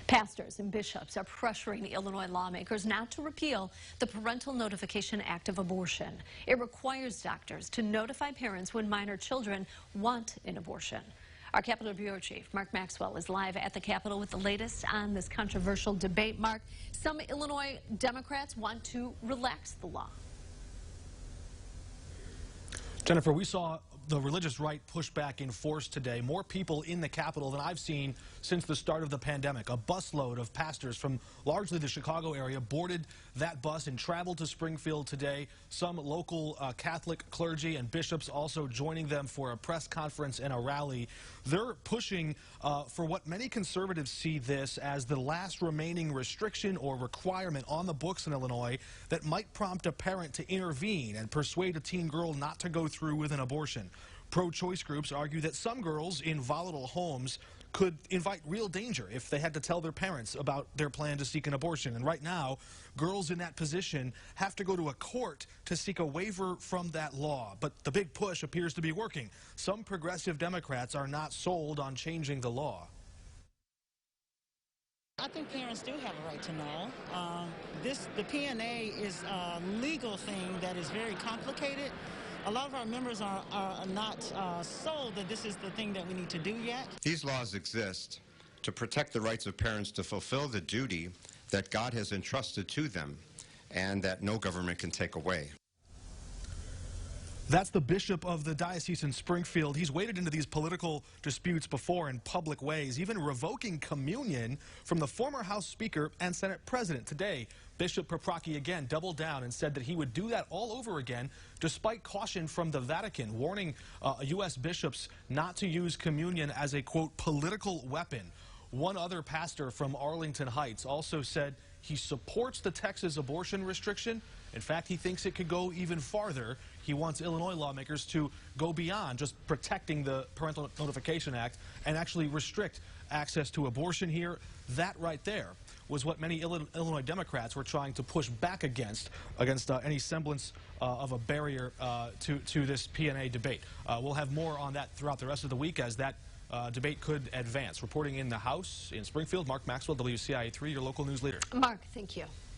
Pastors and bishops are pressuring Illinois lawmakers not to repeal the Parental Notification Act of abortion. It requires doctors to notify parents when minor children want an abortion. Our Capitol Bureau Chief, Mark Maxwell, is live at the Capitol with the latest on this controversial debate. Mark, some Illinois Democrats want to relax the law. Jennifer, we saw the religious right push back in force today. More people in the Capitol than I've seen since the start of the pandemic. A busload of pastors from largely the Chicago area boarded that bus and traveled to Springfield today. Some local Catholic clergy and bishops also joining them for a press conference and a rally. They're pushing for what many conservatives see this as the last remaining restriction or requirement on the books in Illinois that might prompt a parent to intervene and persuade a teen girl not to go through with an abortion. Pro-choice groups argue that some girls in volatile homes could invite real danger if they had to tell their parents about their plan to seek an abortion. And right now, girls in that position have to go to a court to seek a waiver from that law. But the big push appears to be working. Some progressive Democrats are not sold on changing the law. I think parents do have a right to know. The PNA is a legal thing that is very complicated. A lot of our members are not sold that this is the thing that we need to do yet. These laws exist to protect the rights of parents to fulfill the duty that God has entrusted to them and that no government can take away. That's the bishop of the diocese in Springfield. He's waded into these political disputes before in public ways, even revoking communion from the former House Speaker and Senate President. Today, Bishop Paprocki again doubled down and said that he would do that all over again, despite caution from the Vatican, warning U.S. bishops not to use communion as a, quote, political weapon. One other pastor from Arlington Heights also said he supports the Texas abortion restriction. In fact, he thinks it could go even farther. He wants Illinois lawmakers to go beyond just protecting the Parental Notification Act and actually restrict access to abortion here. That right there was what many Illinois Democrats were trying to push back against any semblance of a barrier to this PNA debate. We'll have more on that throughout the rest of the week as that debate could advance. Reporting in the House in Springfield, Mark Maxwell, WCIA 3, your local news leader. Mark, thank you.